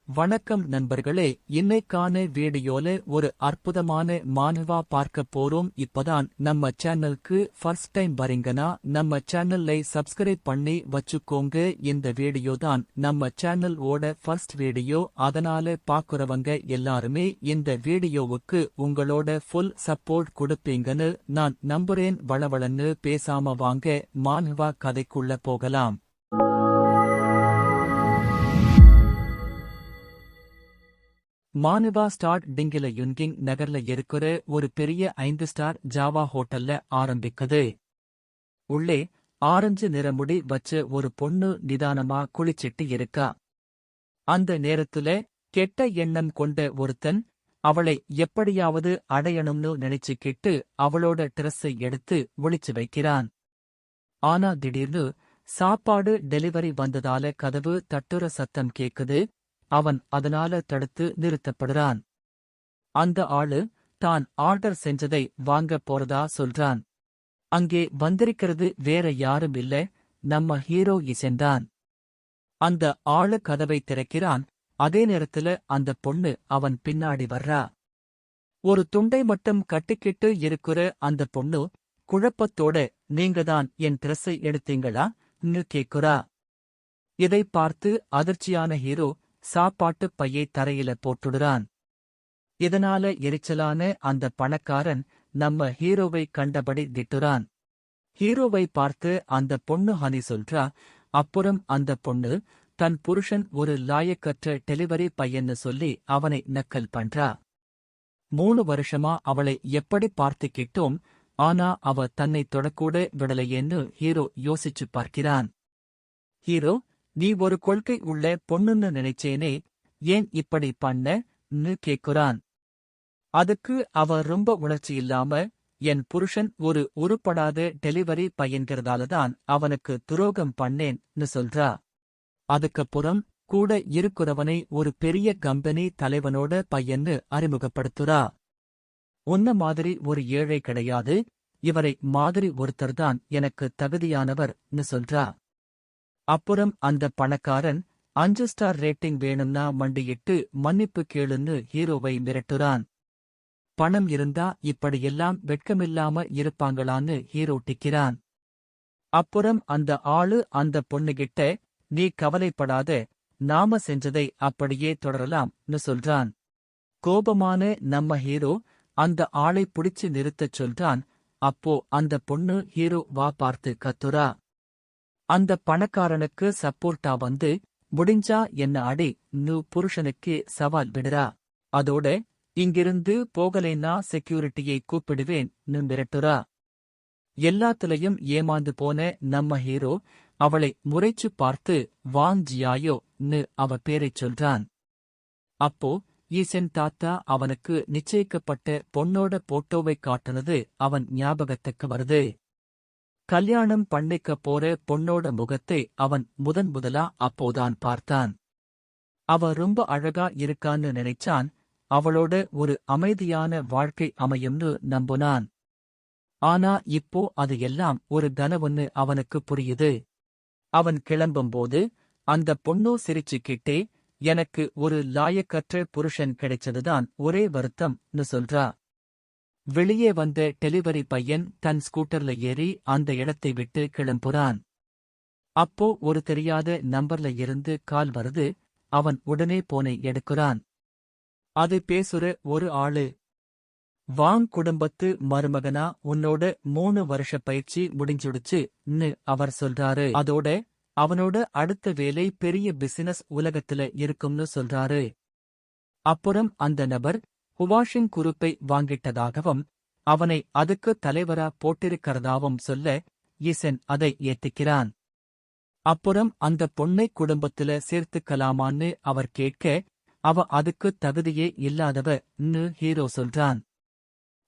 வணக்கம் நண்பர்களே, இன்னைக்கான வீடியோல ஒரு அற்புதமான மானுவா பார்க்க போறோம். இப்பதான் நம்ம சேனலுக்கு ஃபர்ஸ்ட் டைம் வரீங்கன்னா நம்ம சேனலை சப்ஸ்கிரைப் பண்ணி வச்சுக்கோங்க. இந்த வீடியோ தான் நம்ம சேனல் ஓட ஃபர்ஸ்ட் வீடியோ, அதனால பாக்குறவங்க எல்லாருமே இந்த வீடியோவுக்கு உங்களோட ஃபுல் சப்போர்ட் கொடுப்பீங்கன்னு நான் நம்புறேன். வளவளன்னு பேசாம வாங்க மானுவா கதைக்குள்ள போகலாம். மானுவா ஸ்டார்ட் டிங்கில யுன்கிங் நகர்ல இருக்கிற ஒரு பெரிய 5 ஸ்டார் ஜாவா ஹோட்டல்ல ஆரம்பிக்குது. உள்ளே ஆரஞ்சு நிற முடி வச்ச ஒரு பொண்ணு நிதானமா குளிச்சிட்டு இருக்கா. அந்த நேரத்துல கெட்ட எண்ணம் கொண்ட ஒருத்தன் அவளை எப்படியாவது அடையணும்னு நினைச்சுக்கிட்டு அவளோட ட்ரெஸ்ஸை எடுத்து ஒளிச்சு வைக்கிறான். ஆனா திடீர்னு சாப்பாடு டெலிவரி வந்ததால கதவு தட்டுற சத்தம் கேக்குது. அவன் அதனால தடுத்து நிறுத்தப்படுறான். அந்த ஆளு தான் ஆர்டர் செஞ்சதை வாங்க போறதா சொல்றான். அங்கே வந்திருக்கிறது வேற யாரும் இல்ல, நம்ம ஹீரோ இசென்தான். அந்த ஆளு கதவை திறக்கிறான். அதே நேரத்துல அந்த பொண்ணு அவன் பின்னாடி வர்றா. ஒரு துண்டை மட்டும் கட்டிக்கிட்டு இருக்கிற அந்த பொண்ணு குழப்பத்தோட, நீங்கதான் என் ட்ரெஸ்ஸை எடுத்தீங்களா?ன்னு கேக்குறா. இதை பார்த்து அதிர்ச்சியான ஹீரோ சாப்பாட்டு பையை தரையில போட்டுடுறான். இதனால எரிச்சலான அந்த பணக்காரன் நம்ம ஹீரோவை கண்டபடி திட்டுறான். ஹீரோவை பார்த்து அந்த பொண்ணு ஹனி சொல்றா. அப்புறம் அந்த பொண்ணு தன் புருஷன் ஒரு லாயக்கற்ற டெலிவரி பையன்னு சொல்லி அவனை நக்கல் பண்றா. 3 வருஷமா அவளை எப்படி பார்த்துக்கிட்டோம், ஆனா அவ தன்னை தொடக்கூட விடலையேன்னு ஹீரோ யோசிச்சு பார்க்கிறான். ஹீரோ, நீ ஒரு கொள்கை உள்ள பொண்ணுன்னு நினைச்சேனே, ஏன் இப்படி பண்ண?ன்னு கேக்குறான். அதுக்கு அவ ரொம்ப உணர்ச்சி இல்லாம, என் புருஷன் ஒரு உருப்படாத டெலிவரி பையன்கிறதாலதான் அவனுக்கு துரோகம் பண்ணேன்னு சொல்றா. அதுக்கப்புறம் கூட இருக்கிறவனை ஒரு பெரிய கம்பெனி தலைவனோட பையன்னு அறிமுகப்படுத்துறா. உன்ன மாதிரி ஒரு ஏழை கிடையாது, இவரை மாதிரி ஒருத்தர்தான் எனக்கு தகுதியானவர்னு சொல்றா. அப்புறம் அந்த பணக்காரன் 5 ஸ்டார் ரேட்டிங் வேணும்னா மண்டியிட்டு மன்னிப்பு கேளுன்னு ஹீரோவை மிரட்டுறான். பணம் இருந்தா இப்படியெல்லாம் வெட்கமில்லாம இருப்பாங்களான்னு ஹீரோ டிக்கிறான். அப்புறம் அந்த ஆளு அந்த பொண்ணுகிட்ட, நீ கவலைப்படாத, நாம செஞ்சதை அப்படியே தொடரலாம்னு சொல்றான். கோபமான நம்ம ஹீரோ அந்த ஆளை புடிச்சு நிறுத்தச் சொல்றான். அப்போ அந்த பொண்ணு ஹீரோ வா பார்த்து கத்துறா. அந்த பணக்காரனுக்கு சப்போர்ட்டா வந்து, முடிஞ்சா என்ன அடி?ன்னு புருஷனுக்கு சவால் விடுறா. அதோட, இங்கிருந்து போகலேன்னா செக்யூரிட்டியை கூப்பிடுவேன்னு மிரட்டுறா. எல்லாத்துலயும் ஏமாந்து போன நம்ம ஹீரோ அவளை முறைச்சு பார்த்து வாங் ஜியாயோ?ன்னு அவ பேரைச் சொல்றான். அப்போ ஈசென் தாத்தா அவனுக்கு நிச்சயிக்கப்பட்ட பொண்ணோட போட்டோவை காட்டுனது அவன் ஞாபகத்துக்கு வருது. கல்யாணம் பண்ணிக்க போற பொண்ணோட முகத்தை அவன் முதலா அப்போதான் பார்த்தான். அவ ரொம்ப அழகா இருக்கான்னு நினைச்சான். அவளோட ஒரு அமைதியான வாழ்க்கை அமையும்னு நம்புனான். ஆனா இப்போ அது எல்லாம் ஒரு கனவுன்னு அவனுக்கு புரியுது. அவன் கிளம்பும்போது அந்த பொண்ணு சிரிச்சுக்கிட்டே, எனக்கு ஒரு லாயக்கற்ற புருஷன் கிடைச்சதுதான் ஒரே வருத்தம்னு சொல்றா. வெளியே வந்த டெலிவரி பையன் தன் ஸ்கூட்டர்ல ஏறி அந்த இடத்தை விட்டு கிளம்புறான். அப்போ ஒரு தெரியாத நம்பர்ல இருந்து கால் வருது. அவன் உடனே போனை எடுக்குறான். அது பேசுற ஒரு ஆளு. வாங் குடும்பத்து மருமகனா, உன்னோட 3 வருஷ பயிற்சி முடிஞ்சுடுச்சுன்னு அவர் சொல்றாரு. அதோட அவனோட அடுத்த வேலை பெரிய பிசினஸ் உலகத்துல இருக்கும்னு சொல்றாரு. அப்புறம் அந்த நபர் ஹுவாஷிங் குரூப்பை வாங்கிட்டதாகவும் அவனை அதுக்கு தலைவரா போட்டிருக்கிறதாவும் சொல்ல, ஈசென் அதை ஏத்துக்கிறான். அப்புறம் அந்த பொண்ணை குடும்பத்துல சேர்த்துக்கலாமான்னு அவர் கேட்க, அவ அதுக்கு தகுதியே இல்லாதவன்னு ஹீரோ சொல்றான்.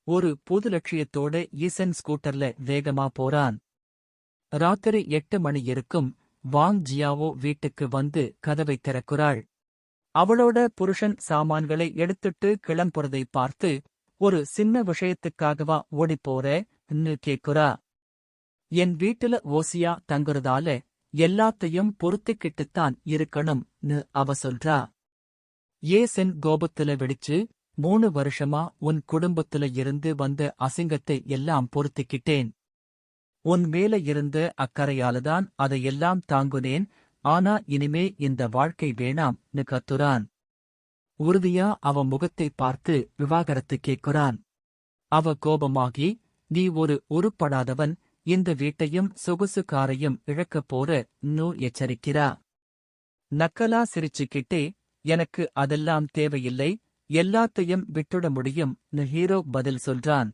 ஒரு புது லட்சியத்தோட ஈசென் ஸ்கூட்டர்ல வேகமா போறான். ராத்திரி 8 மணி இருக்கும். வாங் ஜியாவோ வீட்டுக்கு வந்து கதவை திறக்குறாள். அவளோட புருஷன் சாமான்களை எடுத்துட்டு கிளம்புறதை பார்த்து, ஒரு சின்ன விஷயத்துக்காகவா ஓடிப்போறன்னு கேக்குறா. என் வீட்டுல ஓசியா தங்குறதால எல்லாத்தையும் பொறுத்துக்கிட்டுத்தான் இருக்கணும்னு அவ சொல்றா. ஏசென் கோபத்துல வெடிச்சு, 3 வருஷமா உன் குடும்பத்துல இருந்து வந்த அசிங்கத்தை எல்லாம் பொறுத்துக்கிட்டேன். உன் மேல இருந்த அக்கறையாலதான் அதையெல்லாம் தாங்குனேன். ஆனா இனிமே இந்த வாழ்க்கை வேணாம்னு கத்துறான். உறுதியா அவ முகத்தை பார்த்து விவாகரத்து கேட்குறான். அவ கோபமாகி, நீ ஒரு உருப்படாதவன், இந்த வீட்டையும் சொகுசு காரையும் இழக்கப் போறன்னு எச்சரிக்கிறா. நக்கலா சிரிச்சுக்கிட்டே, எனக்கு அதெல்லாம் தேவையில்லை, எல்லாத்தையும் விட்டுட முடியும்னு ஹீரோ பதில் சொல்றான்.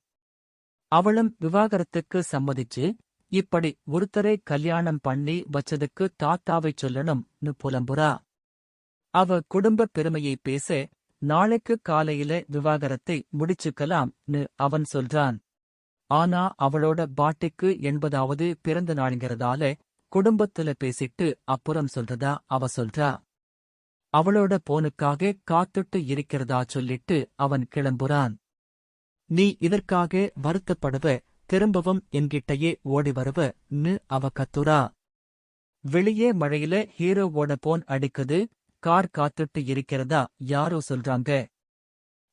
அவளும் விவாகரத்துக்கு சம்மதிச்சு, இப்படி ஒருத்தரை கல்யாணம் பண்ணி வச்சதுக்கு தாத்தாவைச் சொல்லணும்னு புலம்புறா. அவ குடும்பப் பெருமையை பேச, நாளைக்கு காலையில விவாகரத்தை முடிச்சுக்கலாம்னு அவன் சொல்றான். ஆனா அவளோட பாட்டிக்கு 80வது பிறந்த நாளுங்கிறதால குடும்பத்துல பேசிட்டு அப்புறம் சொல்றதா அவ சொல்றா. அவளோட போனுக்காக காத்துட்டு இருக்கிறதா சொல்லிட்டு அவன் கிளம்புறான். நீ இதற்காக வருத்தப்படுவ, திரும்பவும் என்கிட்டயே ஓடி வருவன்னு அவ கத்துறா. வெளியே மழையில ஹீரோவோட போன் அடிக்குது. கார் காத்துட்டு இருக்கிறதா யாரோ சொல்றாங்க.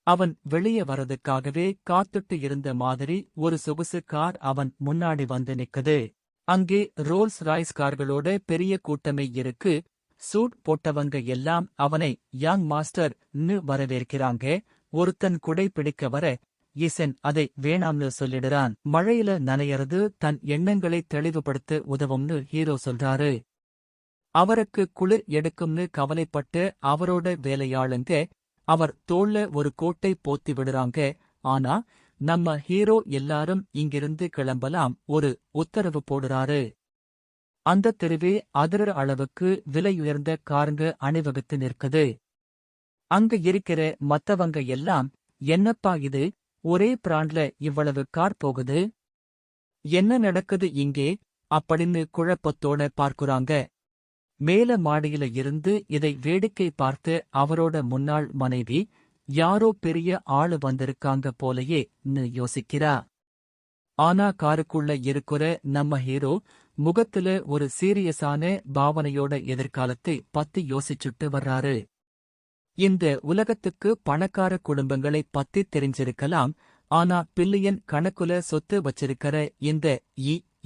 அவன் வெளியே வரதுக்காகவே காத்துட்டு இருந்த மாதிரி ஒரு சொகுசு கார் அவன் முன்னாடி வந்து நிக்குது. அங்கே ரோல்ஸ் ராய்ஸ் கார்களோட பெரிய கூட்டமே இருக்கு. சூட் போட்டவங்க எல்லாம் அவனை யங் மாஸ்டர்னு வரவேற்கிறாங்க. ஒருத்தன் குடை பிடிக்க வர, ஈசன் அதை வேணாம்னு சொல்லிடுறான். மழையில நனையறது தன் எண்ணங்களை தெளிவுபடுத்த உதவும்னு ஹீரோ சொல்றாரு. அவருக்கு குளிர் எடுக்கும்னு கவலைப்பட்டு அவரோட வேலையாளுங்க அவர் தோள்ல ஒரு கோட்டை போத்தி விடுறாங்க. ஆனா நம்ம ஹீரோ எல்லாரும் இங்கிருந்து கிளம்பலாம் ஒரு உத்தரவு போடுறாரு. அந்த தெருவே அதிர அளவுக்கு விலையுயர்ந்த காருங்க அணிவகுத்து நிற்குது. அங்க இருக்கிற மத்தவங்க எல்லாம், என்னப்பா இது, ஒரே பிராண்ட்ல இவ்வளவு கார் போகுது, என்ன நடக்குது இங்கே அப்படின்னு குழப்பத்தோட பார்க்குறாங்க. மேல மாடியில இருந்து இதை வேடிக்கை பார்த்து அவரோட முன்னாள் மனைவி, யாரோ பெரிய ஆளு வந்திருக்காங்க போலயேன்னு யோசிக்கிறா. ஆனா காருக்குள்ள இருக்கிற நம்ம ஹீரோ முகத்துல ஒரு சீரியஸான பாவனையோட எதிர்காலத்தை பத்தி யோசிச்சுட்டு வர்றாரு. இந்த உலகத்துக்கு பணக்கார குடும்பங்களை பத்தி தெரிஞ்சிருக்கலாம். ஆனா பில்லியன் கணக்குல சொத்து வச்சிருக்கிற இந்த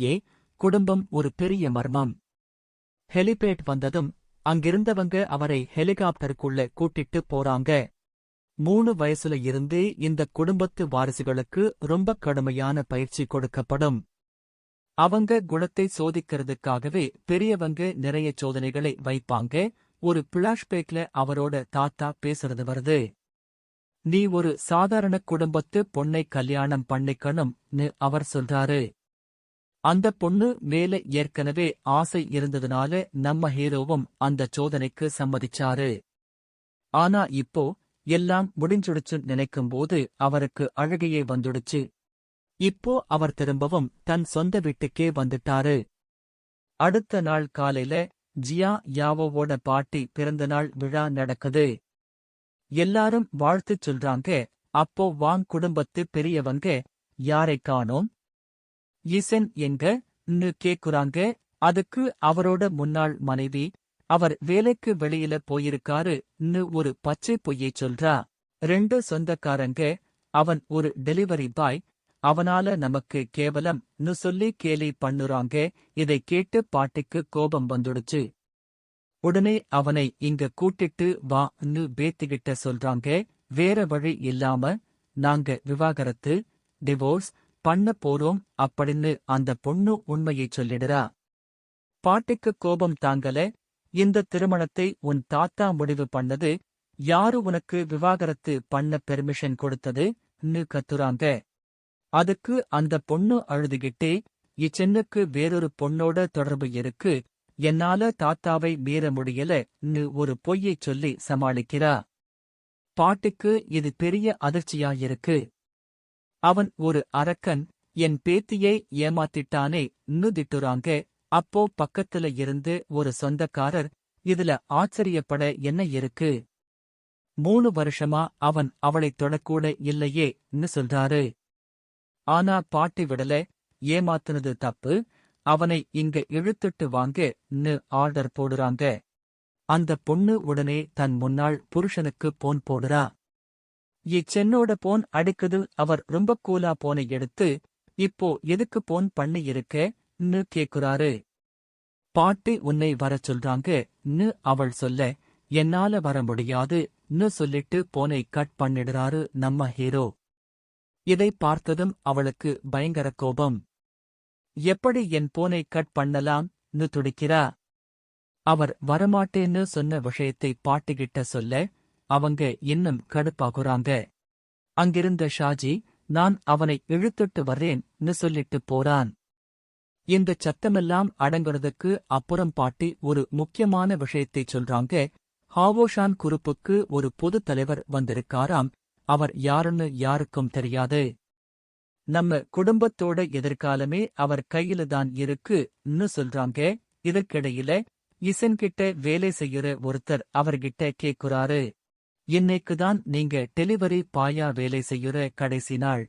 ஏ குடும்பம் ஒரு பெரிய மர்மம். ஹெலிபேட் வந்ததும் அங்கிருந்தவங்க அவரை ஹெலிகாப்டருக்குள்ள கூட்டிட்டு போறாங்க. 3 வயசுல இருந்தே இந்த குடும்பத்து வாரிசுகளுக்கு ரொம்ப கடுமையான பயிற்சி கொடுக்கப்படும். அவங்க குணத்தை சோதிக்கிறதுக்காகவே பெரியவங்க நிறைய சோதனைகளை வைப்பாங்க. ஒரு பிளாஷ்பேக்ல அவரோட தாத்தா பேசுறது வருது. நீ ஒரு சாதாரண குடும்பத்து பொண்ணை கல்யாணம் பண்ணிக்கணும்னு அவர் சொல்றாரு. அந்த பொண்ணு மேல ஏற்கனவே ஆசை இருந்ததுனால நம்ம ஹீரோவும் அந்த சோதனைக்கு சம்மதிச்சாரு. ஆனா இப்போ எல்லாம் முடிஞ்சுடுச்சு நினைக்கும்போது அவருக்கு அழுகையே வந்துடுச்சு. இப்போ அவர் திரும்பவும் தன் சொந்த வீட்டுக்கே வந்துட்டாரு. அடுத்த நாள் காலையில ஜியா யாவோவோட பாட்டி பிறந்தநாள் விழா நடக்குது. எல்லாரும் வாழ்த்துச் சொல்றாங்க. அப்போ வாங் குடும்பத்து பெரியவங்க, யாரை காணோம், ஈசன் எங்கன்னு கேக்குறாங்க. அதுக்கு அவரோட முன்னாள் மனைவி, அவர் வேலைக்கு வெளியில போயிருக்காருன்னு ஒரு பச்சை பொய்யைச் சொல்றா. 2 சொந்தக்காரங்க, அவன் ஒரு டெலிவரி பாய், அவனால நமக்கு கேவலம்னு சொல்லி கேலி பண்ணுறாங்க. இதை கேட்டு பாட்டிக்கு கோபம் வந்துடுச்சு. உடனே அவனை இங்க கூட்டிட்டு வான்னு பேத்திகிட்ட சொல்றாங்க. வேற வழி இல்லாம நாங்க விவாகரத்து, டிவோர்ஸ் பண்ண போறோம் அப்படின்னு அந்த பொண்ணு உண்மையைச் சொல்லிடுறா. பாட்டிக்கு கோபம் தாங்கல. இந்த திருமணத்தை உன் தாத்தா முடிவு பண்ணது, யாரு உனக்கு விவாகரத்து பண்ண பெர்மிஷன் கொடுத்ததுன்னு கத்துறாங்க. அதுக்கு அந்த பொண்ணு அழுதுகிட்டே, இச்சென்னுக்கு வேறொரு பொண்ணோட தொடர்பு இருக்கு, என்னால தாத்தாவை மீற முடியலன்னு ஒரு பொய்யைச் சொல்லி சமாளிக்கிறா. பாட்டிக்கு இது பெரிய அதிர்ச்சியாயிருக்கு. அவன் ஒரு அரக்கன், என் பேத்தியை ஏமாத்திட்டானேன்னு திட்டுறாங்க. அப்போ பக்கத்துல இருந்து ஒரு சொந்தக்காரர், இதுல ஆச்சரியப்பட என்ன இருக்கு, 3 வருஷமா அவன் அவளைத் தொடக்கூட இல்லையேன்னு சொல்றாரு. ஆனா பாட்டி விடல, ஏமாத்துனது தப்பு, அவனை இங்க இழுத்துட்டு வாங்கன்னு ஆர்டர் போடுறாங்க. அந்த பொண்ணு உடனே தன் முன்னாள் புருஷனுக்கு போன் போடுறா. இச்சென்னோட போன் அடிக்குது. அவர் ரொம்ப கூலா போனை எடுத்து, இப்போ எதுக்கு போன் பண்ணி இருக்கன்னு கேக்குறாரு. பாட்டி உன்னை வரச் சொல்றாங்கன்னு அவள் சொல்ல, என்னால வர முடியாதுன்னு சொல்லிட்டு போனை கட் பண்ணிடுறாரு நம்ம ஹீரோ. இதை பார்த்ததும் அவளுக்கு பயங்கர கோபம். எப்படி என் போனை கட் பண்ணலாம்னு துடிக்கிறா. அவர் வரமாட்டேன்னு சொன்ன விஷயத்தை பாட்டிகிட்ட சொல்ல, அவங்க இன்னும் கடுப்பாகுறாங்க. அங்கிருந்த ஷாஜி, நான் அவனை இழுத்துட்டு வர்றேன்னு சொல்லிட்டு போறான். இந்த சத்தமெல்லாம் அடங்குறதுக்கு அப்புறம் பாட்டி ஒரு முக்கியமான விஷயத்தை சொல்றாங்க. ஹாவோஷான் குரூப்புக்கு ஒரு பொது தலைவர் வந்திருக்காராம். அவர் யாருன்னு யாருக்கும் தெரியாது. நம்ம குடும்பத்தோட எதிர்காலமே அவர் கையில தான் இருக்குன்னு சொல்றாங்க. இதற்கிடையில இசன்கிட்ட வேலை செய்யற ஒருத்தர் அவர்கிட்ட கேக்குறாரு, இன்னைக்குதான் நீங்க டெலிவரி பாயா வேலை செய்யற கடைசி நாள்.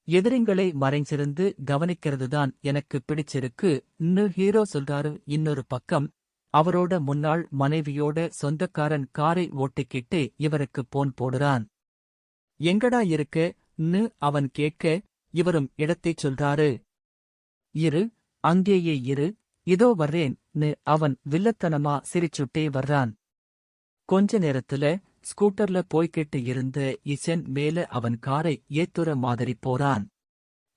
எதிரிங்களை மறைஞ்சிருந்து கவனிக்கிறதுதான் எனக்கு பிடிச்சிருக்குன்னு ஹீரோ சொல்றாரு. இன்னொரு பக்கம் அவரோட முன்னாள் மனைவியோட சொந்தக்காரன் காரை ஓட்டிக்கிட்டு இவருக்கு போன் போடுறான். எங்கடா இருக்கன்னு அவன் கேட்க, இவரும் இடத்தைச் சொல்றாரு. இரு, அங்கேயே இரு, இதோ வர்றேன்னு அவன் வில்லத்தனமா சிரிச்சுட்டே வர்றான். கொஞ்ச நேரத்துல ஸ்கூட்டர்ல போய்கிட்டு இருந்த இசன் மேல அவன் காரை ஏத்துற மாதிரி போறான்.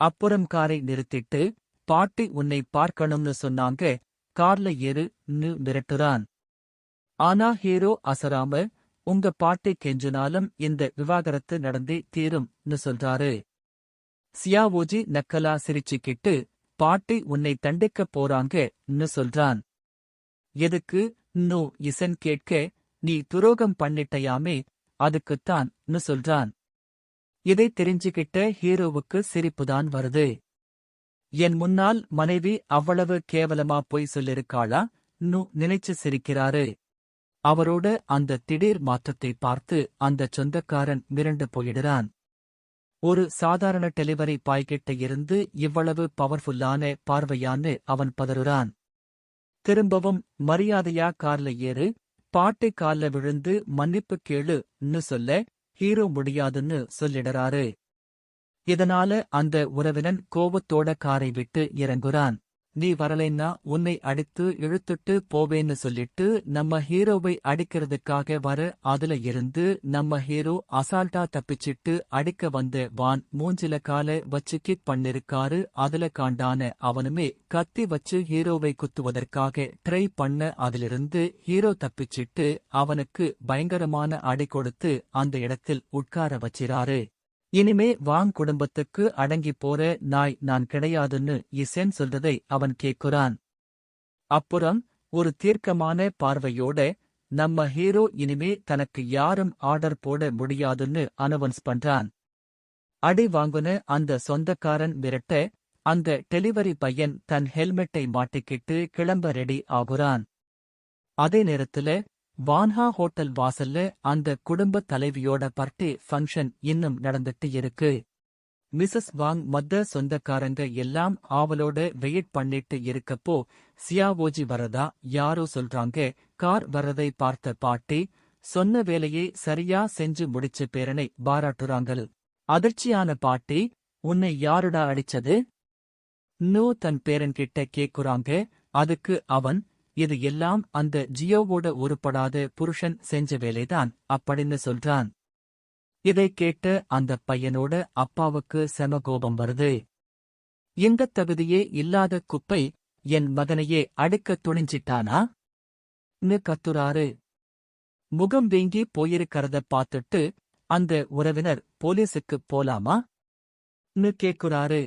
அப்புறம் காரை நிறுத்திட்டு, பாட்டி உன்னை பார்க்கணும்னு சொன்னாங்க, கார்ல ஏறுன்னு மிரட்டுறான். ஆனா ஹீரோ அசராம, உங்க பாட்டி கெஞ்சினாலும் இந்த விவாகரத்து நடந்தே தீரும்னு சொல்றாரு. சியாவோஜி நக்கலா சிரிச்சுக்கிட்டு, பாட்டி உன்னை தண்டிக்கப் போறாங்கன்னு சொல்றான். எதுக்கு?ன்னு இசன் கேட்க, நீ துரோகம் பண்ணிட்டயாமே, அதுக்குத்தான்னு சொல்றான். இதை தெரிஞ்சுக்கிட்ட ஹீரோவுக்கு சிரிப்புதான் வருது. என் முன்னால் மனைவி அவ்வளவு கேவலமா பொய் சொல்லிருக்காளா?ன்னு நினைச்சு சிரிக்கிறாரு. அவரோட அந்த திடீர் மாற்றத்தை பார்த்து அந்தச் சொந்தக்காரன் மிரண்டு போயிடுறான். ஒரு சாதாரண டெலிவரி பாய்கிட்ட இருந்து இவ்வளவு பவர்ஃபுல்லான பார்வையான்னு அவன் பதறுறான். திரும்பவும் மரியாதையா கார்ல ஏறு, பாட்டி கால்ல விழுந்து மன்னிப்பு கேளுன்னு சொல்ல, ஹீரோ முடியாதுன்னு சொல்லிடறாரு. இதனால அந்த உறவினன் கோபத்தோட காரை விட்டு இறங்குறான். நீ வரலைன்னா உன்னை அடித்து இழுத்துட்டு போவேன்னு சொல்லிட்டு நம்ம ஹீரோவை அடிக்கிறதுக்காக வர, அதுல இருந்து நம்ம ஹீரோ அசால்ட்டா தப்பிச்சிட்டு அடிக்க வந்த வான் மூஞ்சில கால வச்சு கிக் பண்ணிருக்காரு. அதுல காண்டான அவனுமே கத்தி வச்சு ஹீரோவை குத்துவதற்காக ட்ரை பண்ண, அதிலிருந்து ஹீரோ தப்பிச்சிட்டு அவனுக்கு பயங்கரமான அடி கொடுத்து அந்த இடத்தில் உட்கார வச்சிராரு. இனிமே வாங் குடும்பத்துக்கு அடங்கி போற நாய் நான் கிடையாதுன்னு இசென் சொல்றதை அவன் கேட்குறான். அப்புறம் ஒரு தீர்க்கமான பார்வையோட, நம்ம ஹீரோ இனிமே தனக்கு யாரும் ஆர்டர் போட முடியாதுன்னு அனௌன்ஸ் பண்றான். அடி வாங்குன அந்த சொந்தக்காரன் விரட்ட, அந்த டெலிவரி பையன் தன் ஹெல்மெட்டை மாட்டிக்கிட்டு கிளம்ப ரெடி ஆகுறான். அதே நேரத்துல வான்ஹா ஹோட்டல் வாசல்ல அந்த குடும்ப தலைவியோட பர்த்டே ஃபங்க்ஷன் இன்னும் நடந்துட்டு இருக்கு. மிஸ்ஸஸ் வாங் மத்த சொந்தக்காரங்க எல்லாம் ஆவலோட வெயிட் பண்ணிட்டு இருக்கப்போ, சியாவோஜி வரதா யாரோ சொல்றாங்க. கார் வரதை பார்த்த பாட்டி, சொன்ன வேலையை சரியா செஞ்சு முடிச்ச பேரனை பாராட்டுறாங்கள். அதிர்ச்சியான பாட்டி, உன்னை யாருடா அடிச்சது? நோ தன் பேரன்கிட்ட கேக்குறாங்க. அதுக்கு அவன், இது எல்லாம் அந்த ஜியோவோட உருப்படாத புருஷன் செஞ்ச வேலைதான் அப்படின்னு சொல்றான். இதை கேட்ட அந்த பையனோட அப்பாவுக்கு செம கோபம் வருது. எந்தத் தகுதியே இல்லாத குப்பை என் மகனையே அடிக்கத் துணிஞ்சிட்டானா?ன்னு கத்துறாரு. முகம் வீங்கி போயிருக்கிறத பார்த்துட்டு அந்த உறவினர் போலீஸுக்குப் போலாமா?ன்னு கேக்குறாரு.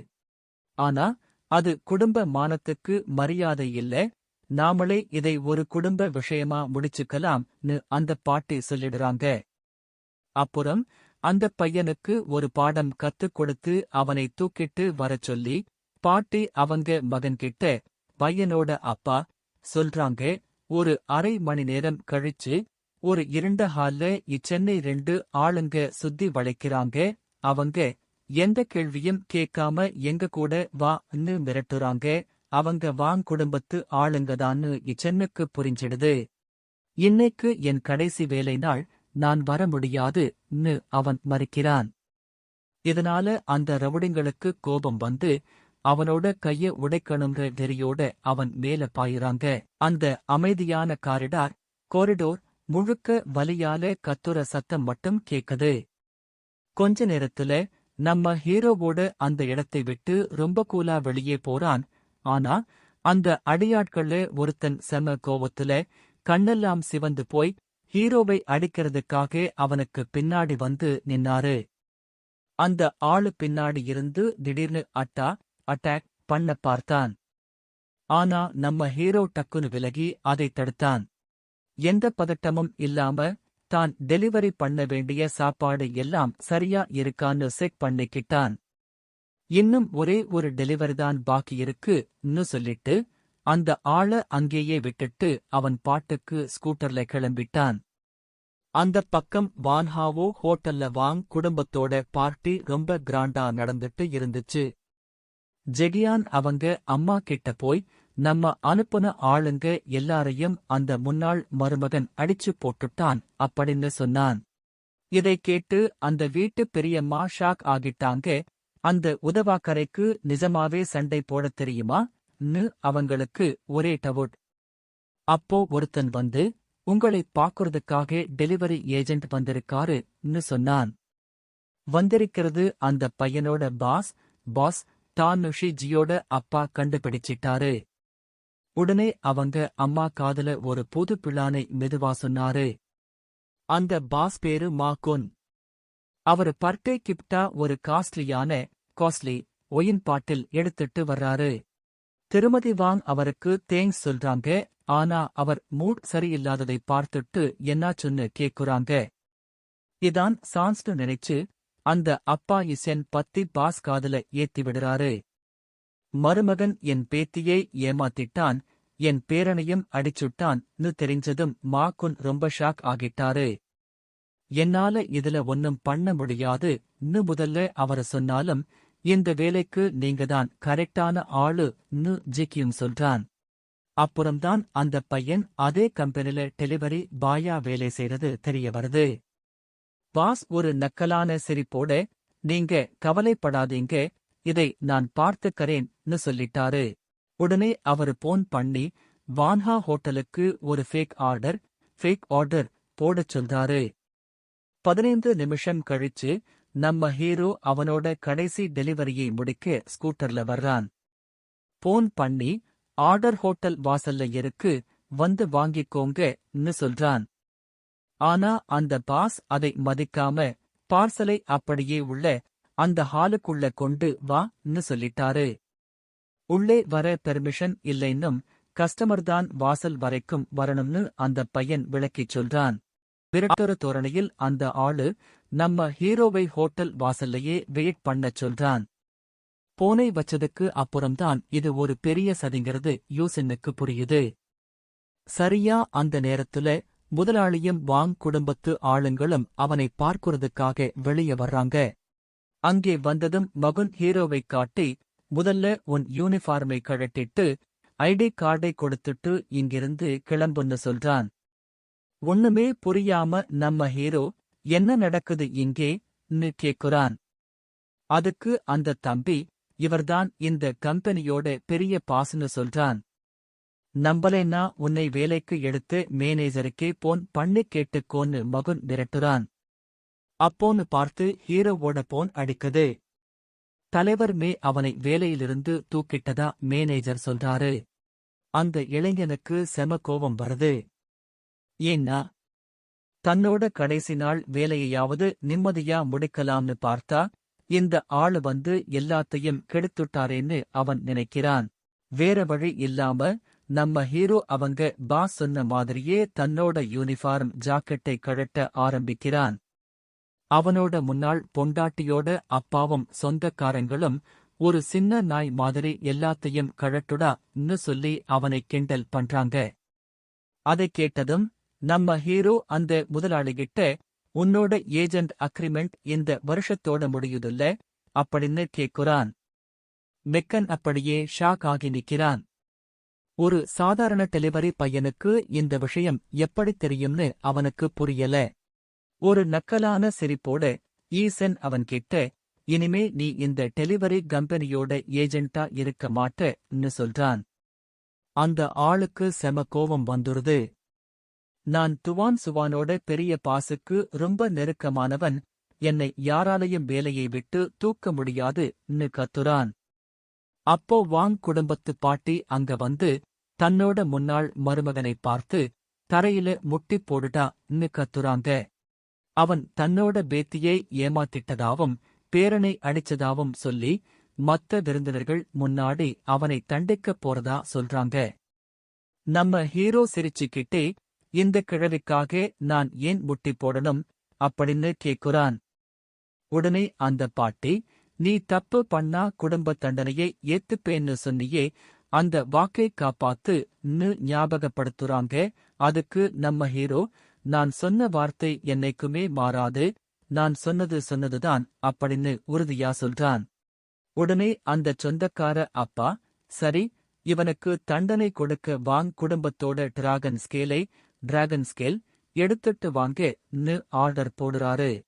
ஆனா அது குடும்ப மானத்துக்கு மரியாதை இல்ல, நாமளே இதை ஒரு குடும்ப விஷயமா முடிச்சுக்கலாம்னு அந்த பாட்டி சொல்லிடுறாங்க. அப்புறம் அந்த பையனுக்கு ஒரு பாடம் கத்துக் கொடுத்து அவனை தூக்கிட்டு வரச் சொல்லி பாட்டி அவங்க மகன்கிட்ட, பையனோட அப்பா சொல்றாங்க, ஒரு அரை மணி நேரம் கழிச்சு ஒரு இருண்ட ஹால்ல இச்சென்னை 2 ஆளுங்க சுத்தி வளைக்கிறாங்க. அவங்க எந்த கேள்வியும் கேட்காம எங்க கூட வான்னு மிரட்டுறாங்க. அவங்க வாங் குடும்பத்து ஆளுங்கதான்னு இச்சென்னுக்கு புரிஞ்சிடுது. இன்னைக்கு என் கடைசி வேலை நாள், நான் வர முடியாது அவன் மறுக்கிறான். இதனால அந்த ரவுடிங்களுக்கு கோபம் வந்து அவனோட கைய உடைக்கணும்ன்ற வெறியோட அவன் மேல பாயுறாங்க. அந்த அமைதியான கோரிடோர் முழுக்க வலியால கத்துற சத்தம் மட்டும் கேக்குது. கொஞ்ச நேரத்துல நம்ம ஹீரோவோட அந்த இடத்தை விட்டு ரொம்ப கூலா வெளியே போறான். ஆனா அந்த அடியாட்கள்ல ஒருத்தன் செம கோவத்துல கண்ணெல்லாம் சிவந்து போய் ஹீரோவை அடிக்கிறதுக்காக அவனுக்கு பின்னாடி வந்து நின்னாரு. அந்த ஆளு பின்னாடி இருந்து திடீர்னு அட்டாக் பண்ண பார்த்தான். ஆனா நம்ம ஹீரோ டக்குனு விலகி அதை தடுத்தான். எந்த பதட்டமும் இல்லாம தான் டெலிவரி பண்ண வேண்டிய சாப்பாடு எல்லாம் சரியா இருக்கான்னு செக் பண்ணிக்கிட்டான். இன்னும் ஒரே ஒரு டெலிவரிதான் பாக்கி இருக்குன்னு சொல்லிட்டு அந்த ஆள அங்கேயே விட்டுட்டு அவன் பாட்டுக்கு ஸ்கூட்டர்ல கிளம்பிட்டான். அந்த பக்கம் வான்ஹாவோ ஹோட்டல்ல வாங் குடும்பத்தோட பார்ட்டி ரொம்ப கிராண்டா நடந்துட்டு இருந்துச்சு. ஜெகியான் அவங்க அம்மா கிட்ட போய் நம்ம அனுப்புன ஆளுங்க எல்லாரையும் அந்த முன்னாள் மருமகன் அடிச்சு போட்டுட்டான் அப்படின்னு சொன்னான். இதை கேட்டு அந்த வீட்டு பெரியம்மா ஷாக் ஆகிட்டாங்க. அந்த உதவாக்கரைக்கு நிஜமாவே சண்டை போடத் தெரியுமா?ன்னு அவங்களுக்கு ஒரே டவுட். அப்போ ஒருத்தன் வந்து உங்களை பாக்குறதுக்காக டெலிவரி ஏஜென்ட் வந்திருக்காருன்னு சொன்னான். வந்திருக்கிறது அந்த பையனோட பாஸ் தானுஷி ஜியோட அப்பா கண்டுபிடிச்சிட்டாரு. உடனே அவங்க அம்மா காதுல ஒரு புது பிளானை மெதுவா சொன்னாரு. அந்த பாஸ் பேரு மாகுன். அவரு பர்டே கிப்டா ஒரு காஸ்ட்லி ஒயின் பாட்டில் எடுத்துட்டு வர்றாரு. திருமதி வாங் அவருக்கு தேங்க்ஸ் சொல்றாங்க. ஆனா அவர் மூட் சரியில்லாததை பார்த்துட்டு என்னாச்சுன்னு கேக்குறாங்க. இதான் சான்ஸ்னு நினைச்சு அந்த அப்பா இசென் பத்தி பாஸ் காதுல ஏத்தி விடுறாரு. மருமகன் என் பேத்தியை ஏமாத்திட்டான், என் பேரனையும் அடிச்சுட்டான்னு தெரிஞ்சதும் மாகுன் ரொம்ப ஷாக் ஆகிட்டாரு. என்னால இதுல ஒன்னும் பண்ண முடியாதுன்னு முதல்ல அவர சொன்னாலும் இந்த வேலைக்கு நீங்கதான் கரெக்டான ஆளுன்னு ஜிக்கியும் சொல்றான். அப்புறம்தான் அந்த பையன் அதே கம்பெனில டெலிவரி பாயா வேலை செய்யறது தெரிய வருது. பாஸ் ஒரு நக்கலான சிரிப்போட நீங்க கவலைப்படாதீங்க, இதை நான் பார்த்துக்கறேன்னு சொல்லிட்டாரு. உடனே அவரு போன் பண்ணி வான்ஹா ஹோட்டலுக்கு ஒரு ஃபேக் ஆர்டர் போடச் சொல்றாரு. 15 நிமிஷம் கழிச்சு நம்ம ஹீரோ அவனோட கடைசி டெலிவரியை முடிக்க ஸ்கூட்டர்ல வர்றான். போன் பண்ணி ஆர்டர் ஹோட்டல் வாசல்ல இருக்கு, வந்து வாங்கிக்கோங்கன்னு சொல்றான். ஆனா அந்த பாஸ் அதை மதிக்காம பார்சலை அப்படியே உள்ள அந்த ஹாலுக்குள்ள கொண்டு வான்னு சொல்லிட்டாரு. உள்ளே வர பெர்மிஷன் இல்லைன்னும் கஸ்டமர்தான் வாசல் வரைக்கும் வரணும்னு அந்த பையன் விளக்கிச் சொல்றான். விரட்டொரு தோரணையில் அந்த ஆளு நம்ம ஹீரோவை ஹோட்டல் வாசல்லையே வெயிட் பண்ணச் சொல்றான். போனை வச்சதுக்கு அப்புறம்தான் இது ஒரு பெரிய சதிங்கிறது யூசினுக்கு புரியுது. சரியா அந்த நேரத்துல முதலாளியும் வாங் குடும்பத்து ஆளுங்களும் அவனை பார்க்கறதுக்காக வெளியே வர்றாங்க. அங்கே வந்ததும் மகுன் ஹீரோவைக் காட்டி முதல்ல உன் யூனிஃபார்மை கழட்டிட்டு ஐடி கார்டை கொடுத்துட்டு இங்கிருந்து கிளம்புன்னு சொல்றான். ஒண்ணுமே புரியாம நம்ம ஹீரோ என்ன நடக்குது இங்கேன்னு கேக்குறான். அதுக்கு அந்த தம்பி இவர்தான் இந்த கம்பெனியோட பெரிய பாஸ்னு சொல்றான். நம்பலைன்னா உன்னை வேலைக்கு எடுத்து மேனேஜருக்கே போன் பண்ணி கேட்டுக்கோன்னு மகுன் மிரட்டுறான். அப்போன்னு பார்த்து ஹீரோவோட போன் அடிக்குது. தலைவர் அவனை வேலையிலிருந்து தூக்கிட்டதா மேனேஜர் சொல்றாரு. அந்த இளைஞனுக்கு செம கோபம் வருது. ஏன்னா தன்னோட கடைசி நாள் வேலையையாவது நிம்மதியா முடிக்கலாம்னு பார்த்தா இந்த ஆளு வந்து எல்லாத்தையும் கெடுத்துட்டாரேன்னு அவன் நினைக்கிறான். வேற வழி இல்லாம நம்ம ஹீரோ அவங்க பாஸ் சொன்ன மாதிரியே தன்னோட யூனிஃபார்ம் ஜாக்கெட்டை கழட்ட ஆரம்பிக்கிறான். அவனோட முன்னாள் பொண்டாட்டியோட அப்பாவும் சொந்தக்காரங்களும் ஒரு சின்ன நாய் மாதிரி எல்லாத்தையும் கழட்டுடான்னு சொல்லி அவனை கிண்டல் பண்றாங்க. அதைக் கேட்டதும் நம்ம ஹீரோ அந்த முதலாளிகிட்ட உன்னோட ஏஜென்ட் அக்ரிமெண்ட் இந்த வருஷத்தோட முடியுதுல்ல அப்படின்னு கேக்குறான். மெக்கன் அப்படியே ஷாக் ஆகி நிக்கிறான். ஒரு சாதாரண டெலிவரி பையனுக்கு இந்த விஷயம் எப்படி தெரியும்னு அவனுக்கு புரியல. ஒரு நக்கலான சிரிப்போட ஈசன் அவன்கிட்ட, இனிமே நீ இந்த டெலிவரி கம்பெனியோட ஏஜென்ட்டா இருக்க மாட்டன்னு சொல்றான். அந்த ஆளுக்கு செம கோவம் வந்துருது. நான் துவான் சுவானோட பெரிய பாசுக்கு ரொம்ப நெருக்கமானவன், என்னை யாராலையும் வேலையை விட்டு தூக்க முடியாதுன்னு கத்துறான். அப்போ வாங் குடும்பத்து பாட்டி அங்க வந்து தன்னோட முன்னாள் மருமகனை பார்த்து தரையில முட்டிப் போடுடான்னு கத்துறாங்க. அவன் தன்னோட பேத்தியை ஏமாத்திட்டதாவும் பேரனை அடிச்சதாவும் சொல்லி மத்த விருந்தினர்கள் முன்னாடி அவனை தண்டிக்கப் போறதா சொல்றாங்க. நம்ம ஹீரோ சிரிச்சுக்கிட்டே, இந்த கிழவிக்காக நான் ஏன் முட்டி போடணும் அப்படின்னு கேக்குறான். உடனே அந்த பாட்டி, நீ தப்பு பண்ணா குடும்ப தண்டனையை ஏத்துப்பேன்னு சொன்னியே, அந்த வாக்கை காப்பாத்துன்னு ஞாபகப்படுத்துறாங்க. அதுக்கு நம்ம ஹீரோ, நான் சொன்ன வார்த்தை என்னைக்குமே மாறாது, நான் சொன்னதுதான் அப்படின்னு உறுதியா சொல்றான். உடனே அந்த சொந்தக்கார அப்பா, சரி, இவனுக்கு தண்டனை கொடுக்க வாங் குடும்பத்தோட டிராகன் ஸ்கேல் எடுத்துட்டு வாங்கன்னு ஆர்டர் போடுறாரு.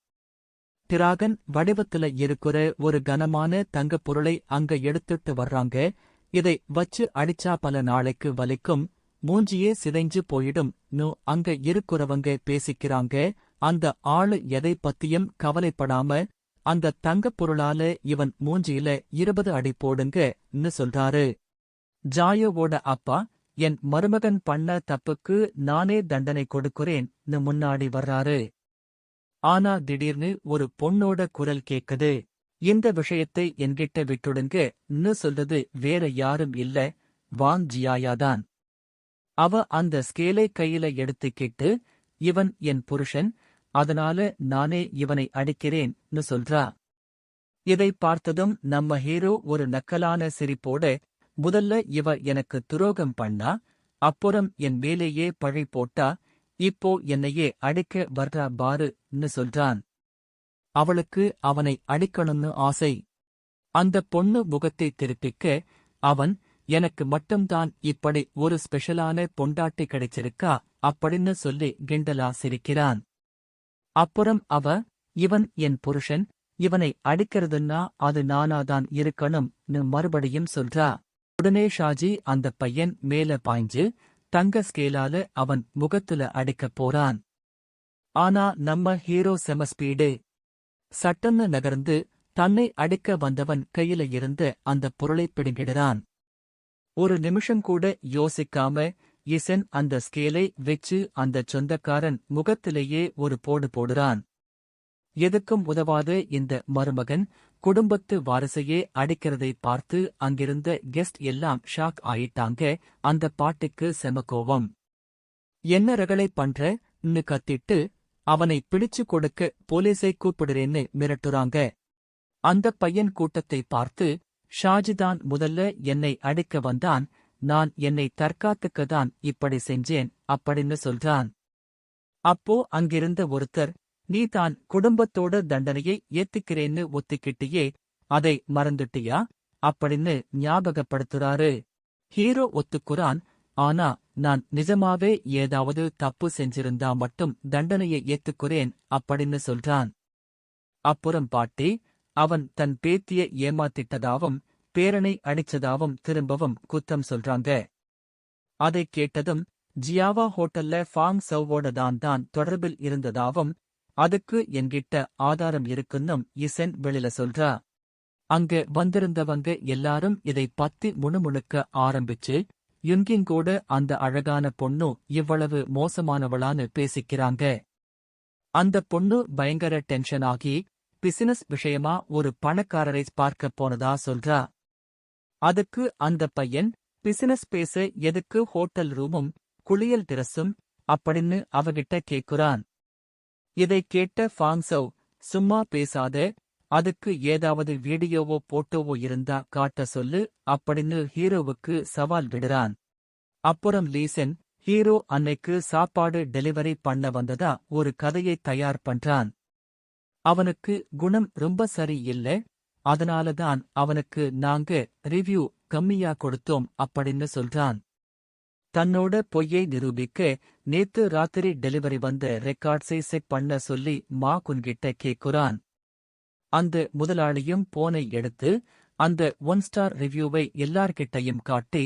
டிராகன் வடிவத்துல இருக்கிற ஒரு கனமான தங்கப் பொருளை அங்க எடுத்துட்டு வர்றாங்க. இதை வச்சு அடிச்சா பல நாளைக்கு வலிக்கும், மூஞ்சியே சிதைஞ்சு போயிடும் அங்க இருக்கிறவங்க பேசிக்கிறாங்க. அந்த ஆளு எதை பத்தியும் கவலைப்படாம, அந்த தங்கப் பொருளால இவன் மூஞ்சியில 20 அடி போடுங்கன்னு சொல்றாரு. ஜாயோவோட அப்பா, என் மருமகன் பண்ண தப்புக்கு நானே தண்டனை கொடுக்கிறேன்னு முன்னாடி வர்றாரு. ஆனா திடீர்னு ஒரு பொண்ணோட குரல் கேக்குது. இந்த விஷயத்தை என்கிட்ட விட்டுடுங்கன்னு சொல்றது வேற யாரும் இல்ல, வாங் ஜியாயாதான். அவ அந்த ஸ்கேலை கையில எடுத்துக்கிட்டு, இவன் என் புருஷன், அதனால நானே இவனை அடிக்கிறேன்னு சொல்றா. இதை பார்த்ததும் நம்ம ஹீரோ ஒரு நக்கலான சிரிப்போட, முதல்ல இவ எனக்கு துரோகம் பண்ணா, அப்புறம் என் மேலேயே பழி போட்டா, இப்போ என்னையே அடிக்க வர்றா பாருன்னு சொல்றான். அவளுக்கு அவனை அடிக்கணும்னு ஆசை. அந்த பொண்ணு முகத்தை திருப்பிக்க, அவன், எனக்கு மட்டும்தான் இப்படி ஒரு ஸ்பெஷலான பொண்டாட்டி கிடைச்சிருக்கா அப்படின்னு சொல்லி கிண்டலா சிரிக்கிறான். அப்புறம் அவ, இவன் என் புருஷன், இவனை அடிக்கிறதுன்னா அது நானாதான் இருக்கணும்னு மறுபடியும் சொல்றா. உடனே ஷாஜி அந்த பையன் மேல பாய்ஞ்சு தங்க ஸ்கேலால அவன் முகத்துல அடிக்கப் போறான். ஆனா நம்ம ஹீரோ செம ஸ்பீடு. சட்டன்னு நகர்ந்து தன்னை அடிக்க வந்தவன் கையில இருந்த அந்த பொருளை பிடுங்கிடுறான். ஒரு நிமிஷம் கூட யோசிக்காம இசன் அந்த ஸ்கேலை வெச்சு அந்த சொந்தக்காரன் முகத்திலேயே ஒரு போடு போடுறான். எதுக்கும் உதவாத இந்த மருமகன் குடும்பத்து வாரிசையே அடிக்கிறதை பார்த்து அங்கிருந்த கெஸ்ட் எல்லாம் ஷாக் ஆயிட்டாங்க. அந்த பாட்டிக்கு செம கோவம். என்ன ரகளை பண்றன்னு கத்திட்டு அவனை பிடிச்சு கொடுக்க போலீஸை கூப்பிடுறேன்னு மிரட்டுறாங்க. அந்த பையன் கூட்டத்தை பார்த்து, ஷாஜிதான் முதல்ல என்னை அடிக்க வந்தான், நான் என்னை தற்காத்துக்கதான் இப்படி செஞ்சேன் அப்படின்னு சொல்றான். அப்போ அங்கிருந்த ஒருத்தர், நீ தான் குடும்பத்தோட தண்டனையை ஏத்துக்கிறேன்னு ஒத்துக்கிட்டியே, அதை மறந்துட்டியா அப்படின்னு ஞாபகப்படுத்துறாரு. ஹீரோ ஒத்துக்குறான், ஆனா நான் நிஜமாவே ஏதாவது தப்பு செஞ்சிருந்தா மட்டும் தண்டனையை ஏத்துக்குறேன் அப்படின்னு சொல்றான். அப்புறம் பாட்டி, அவன் தன் பேத்திய ஏமாத்திட்டதாவும் பேரனை அடிச்சதாவும் திரும்பவும் குத்தம் சொல்றாங்க. அதைக் கேட்டதும், ஜியாவா ஹோட்டல்ல ஃபாங் சவ்வோட தான் தொடர்பில் இருந்ததாவும் அதுக்கு என்கிட்ட ஆதாரம் இருக்குன்னும் இசன் வெளில சொல்றா. அங்க வந்திருந்தவங்க எல்லாரும் இதை பத்தி முணுமுணுக்க ஆரம்பிச்சு, யுன்கிங்கோட அந்த அழகான பொண்ணு இவ்வளவு மோசமானவளான்னு பேசிக்கிறாங்க. அந்த பொண்ணு பயங்கர டென்ஷன் ஆகி பிசினஸ் விஷயமா ஒரு பணக்காரரை பார்க்க போனதா சொல்றா. அதுக்கு அந்த பையன், பிசினஸ் பேச எதுக்கு ஹோட்டல் ரூமும் குளியல் டிரஸும் அப்படின்னு அவகிட்ட கேக்குறான். இதைக் கேட்ட ஃபாங் சவ், சும்மா பேசாத, அதுக்கு ஏதாவது வீடியோவோ போட்டோவோ இருந்தா காட்ட சொல்லு அப்படின்னு ஹீரோவுக்கு சவால் விடுறான். அப்புறம் லீசன், ஹீரோ அன்னைக்கு சாப்பாடு டெலிவரி பண்ண வந்ததா ஒரு கதையை தயார் பண்றான். அவனுக்கு குணம் ரொம்ப சரி இல்ல, அதனாலதான் அவனுக்கு நாங்க ரிவ்யூ கம்மியா கொடுத்தோம் அப்படின்னு சொல்றான். தன்னோட பொய்யை நிரூபிக்க நேத்து ராத்திரி டெலிவரி வந்த ரெக்கார்ட்ஸை செக் பண்ண சொல்லி மா குன்கிட்ட கேக்குறான். அந்த முதலாளியும் போனை எடுத்து அந்த 1 ஸ்டார் ரிவ்யூவை எல்லார்கிட்டையும் காட்டி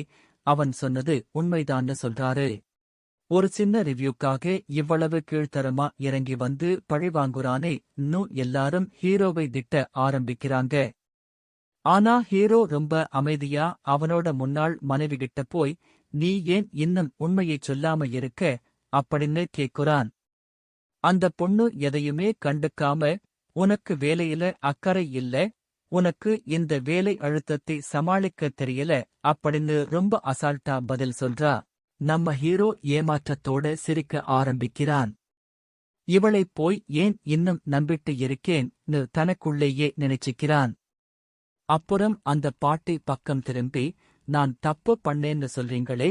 அவன் சொன்னது உண்மைதான்னு சொல்றாரு. ஒரு சின்ன ரிவ்யூக்காக இவ்வளவு கீழ்த்தரமா இறங்கி வந்து பழிவாங்குறானே இன்னும் எல்லாரும் ஹீரோவை திட்ட ஆரம்பிக்கிறாங்க. ஆனா ஹீரோ ரொம்ப அமைதியா அவனோட முன்னாள் மனைவிகிட்ட போய் நீ ஏன் இன்னும் உண்மையைச் சொல்லாம இருக்க அப்படின்னு கேக்குறான். அந்த பொண்ணு எதையுமே கண்டுக்காம உனக்கு வேலையில அக்கறை இல்ல, உனக்கு இந்த வேலை அழுத்தத்தை சமாளிக்க தெரியல அப்படின்னு ரொம்ப அசால்ட்டா பதில் சொல்றா. நம்ம ஹீரோ ஏமாற்றத்தோட சிரிக்க ஆரம்பிக்கிறான். இவளைப் போய் ஏன் இன்னும் நம்பிட்டு இருக்கேன்னு தனக்குள்ளேயே நினைச்சுக்கிறான். அப்புறம் அந்த பாட்டி பக்கம் திரும்பி நான் தப்பு பண்ணேன்னு சொல்றீங்களே,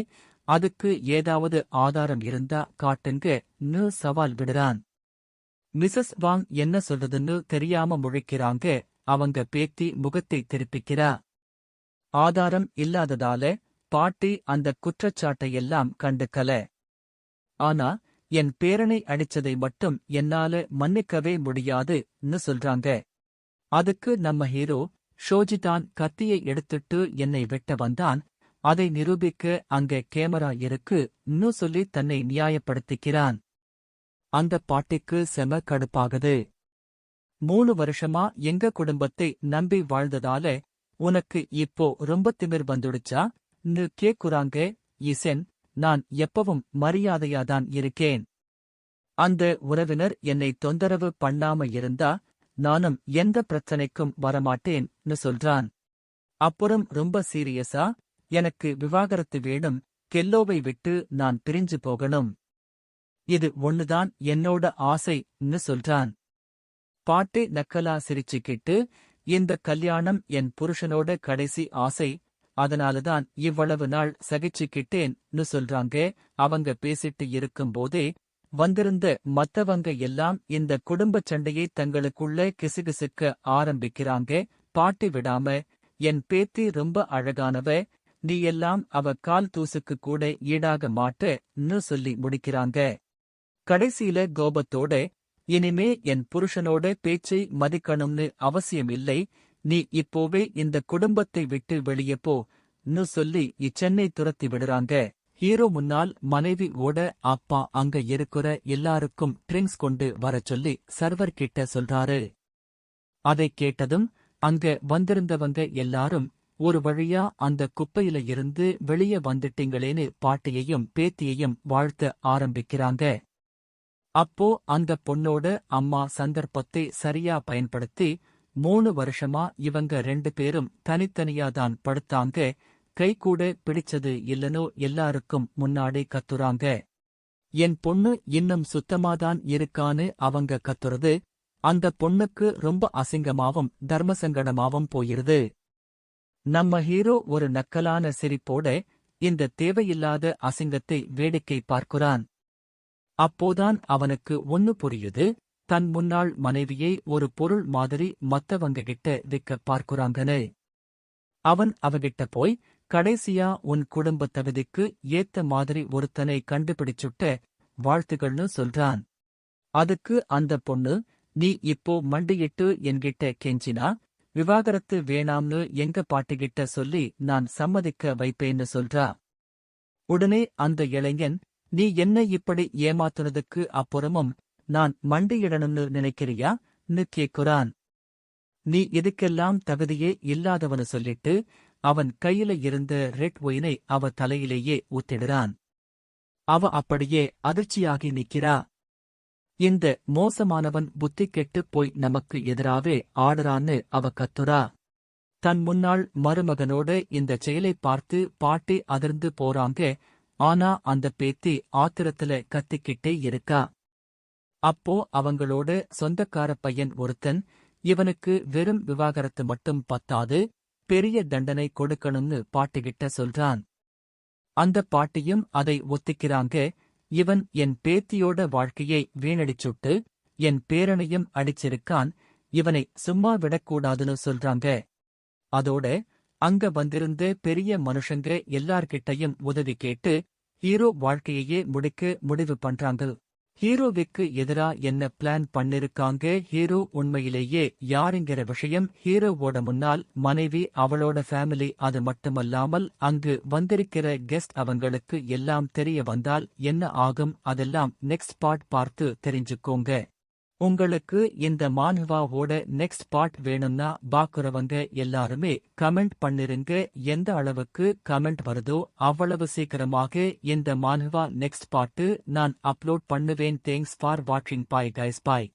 அதுக்கு ஏதாவது ஆதாரம் இருந்தா காட்டுங்கன்னு சவால் விடுறான். மிஸ்ஸஸ் வாங் என்ன சொல்றதுன்னு தெரியாம முழிக்கிறாங்க. அவங்க பேத்தி முகத்தை திருப்பிக்கிறா. ஆதாரம் இல்லாததால பாட்டி அந்த குற்றச்சாட்டையெல்லாம் கண்டுக்கல. ஆனா என் பேரனை அடிச்சதை மட்டும் என்னால மன்னிக்கவே முடியாதுன்னு சொல்றாங்க. அதுக்கு நம்ம ஹீரோ ஷோஜிதான் கத்தியை எடுத்துட்டு என்னை வெட்ட வந்தான், அதை நிரூபிக்க அங்க கேமரா இருக்குன்னு சொல்லி தன்னை நியாயப்படுத்திக்கிறான். அந்த பாட்டிக்கு செம கடுப்பாகுது. 3 வருஷமா எங்க குடும்பத்தை நம்பி வாழ்ந்ததால உனக்கு இப்போ ரொம்ப திமிர் வந்துடுச்சான்னு கேக்குறாங்க. இசென், நான் எப்பவும் மரியாதையாதான் இருக்கேன். அந்த உறவினர் என்னை தொந்தரவு பண்ணாம இருந்தா நானும் எந்த பிரச்சனைக்கும் வரமாட்டேன்னு சொல்றான். அப்புறம் ரொம்ப சீரியஸா, எனக்கு விவாகரத்து வேணும், கெல்லோவை விட்டு நான் பிரிஞ்சு போகணும். இது ஒண்ணுதான் என்னோட ஆசைன்னு சொல்றான். பாட்டி நக்கலா சிரிச்சுக்கிட்டு, இந்த கல்யாணம் என் புருஷனோட கடைசி ஆசை, அதனாலதான் இவ்வளவு நாள் சகிச்சுக்கிட்டேன்னு சொல்றாங்க. அவங்க பேசிட்டு இருக்கும்போதே வந்திருந்த மத்தவங்க எல்லாம் இந்த குடும்பச் சண்டையை தங்களுக்குள்ள கிசுகிசுக்க ஆரம்பிக்கிறாங்க. பாட்டி விடாம, என் பேத்தி ரொம்ப அழகானவ, நீ எல்லாம் அவ கால் தூசுக்கு கூட ஈடாக மாட்டன்னு சொல்லி முடிக்கிறாங்க. கடைசியில கோபத்தோட, இனிமே என் புருஷனோட பேச்சை மதிக்கணும்னு அவசியமில்லை, நீ இப்போவே இந்த குடும்பத்தை விட்டு வெளியே போன்னு சொல்லி சென்னை துரத்தி விடுறாங்க. ஹீரோ முன்னால் மனைவி ஓட அப்பா அங்க இருக்கிற எல்லாருக்கும் ட்ரிங்க்ஸ் கொண்டு வரச் சொல்லி சர்வர் கிட்ட சொல்றாரு. அதைக் கேட்டதும் அங்க வந்திருந்தவங்க எல்லாரும் ஒரு வழியா அந்த குப்பையில இருந்து வெளியே வந்துட்டீங்களேன்னு பாட்டியையும் பேத்தியையும் வாழ்த்த ஆரம்பிக்கிறாங்க. அப்போ அந்த பொண்ணோட அம்மா சந்தர்ப்பத்தை சரியா பயன்படுத்தி 3 வருஷமா இவங்க 2 பேரும் தனித்தனியாதான் படுத்தாங்க, கை கூட பிடிச்சது இல்லனோ எல்லாருக்கும் முன்னாடி கத்துறாங்க. என் பொண்ணு இன்னும் சுத்தமாதான் இருக்கான்னு அவங்க கத்துறது அந்த பொண்ணுக்கு ரொம்ப அசிங்கமாவும் தர்மசங்கடமாவும் போயிருது. நம்ம ஹீரோ ஒரு நக்கலான சிரிப்போட இந்த தேவையில்லாத அசிங்கத்தை வேடிக்கை பார்க்கிறான். அப்போதான் அவனுக்கு ஒன்னு புரியுது, தன் முன்னாள் மனைவியை ஒரு பொருள் மாதிரி மத்தவங்க கிட்ட விற்க பார்க்குறாங்கன்னு. அவன் அவகிட்ட போய், கடைசியா உன் குடும்ப தகுதிக்கு ஏத்த மாதிரி ஒருத்தனை கண்டுபிடிச்சுட்ட, வாழ்த்துகள்னு சொல்றான். அதுக்கு அந்த பொண்ணு, நீ இப்போ மண்டியிட்டு என்கிட்ட கெஞ்சினா விவாகரத்து வேணாம்னு எங்க பாட்டிகிட்ட சொல்லி நான் சம்மதிக்க வைப்பேன்னு சொல்றா. உடனே அந்த இளைஞன், நீ என்ன இப்படி ஏமாத்துனதுக்கு அப்புறமும் நான் மண்டியிடணும்னு நினைக்கிறியான்னு கேக்குறான். நீ இதுக்கெல்லாம் தகுதியே இல்லாதவனு சொல்லிட்டு அவன் கையில இருந்த ரெட் ஒயினை அவ தலையிலேயே ஊத்திடுறான். அவ அப்படியே அதிர்ச்சியாகி நிக்கிறா. இந்த மோசமானவன் புத்தி கெட்டுப் போய் நமக்கு எதிராவே ஆடுறான்னு அவ கத்துறா. தன் முன்னாள் மருமகனோட இந்த செயலைப் பார்த்து பாட்டி அதிர்ந்து போறாங்க. ஆனா அந்த பேத்தி ஆத்திரத்துல கத்திக்கிட்டே இருக்கா. அப்போ அவங்களோட சொந்தக்கார பையன் ஒருத்தன், இவனுக்கு வெறும் விவாகரத்து மட்டும் பத்தாது, பெரிய தண்டனை கொடுக்கணும்னு பாட்டிகிட்ட சொல்றான். அந்த பாட்டியும் அதை ஒத்திக்கிறாங்க. இவன் என் பேத்தியோட வாழ்க்கையை வீணடிச்சுட்டு என் பேரனையும் அடிச்சிருக்கான், இவனை சும்மா விடக்கூடாதுன்னு சொல்றாங்க. அதோட அங்க வந்திருந்த பெரிய மனுஷங்க எல்லார்கிட்டையும் உதவி கேட்டு ஹீரோ வாழ்க்கையையே முடிக்க முடிவு பண்றாங்க. ஹீரோவுக்கு எதிரா என்ன பிளான் பண்ணிருக்காங்க? ஹீரோ உண்மையிலேயே யாருங்கிற விஷயம் ஹீரோவோட முன்னாள் மனைவி, அவளோட ஃபேமிலி, அது மட்டுமல்லாமல் அங்கு வந்திருக்கிற கெஸ்ட் அவங்களுக்கு எல்லாம் தெரிய வந்தால் என்ன ஆகும்? அதெல்லாம் நெக்ஸ்ட் பார்ட் பார்த்து தெரிஞ்சுக்கோங்க. உங்களுக்கு இந்த மான்ஹவாவோட நெக்ஸ்ட் பார்ட் வேணும்னா பாக்குறவங்க எல்லாருமே கமெண்ட் பண்ணிருங்க. எந்த அளவுக்கு கமெண்ட் வருதோ அவ்வளவு சீக்கிரமாக இந்த மான்ஹவா நெக்ஸ்ட் பார்ட் நான் அப்லோட் பண்ணுவேன். தேங்க்ஸ் ஃபார் வாட்சிங். பாய் கைஸ், பாய்.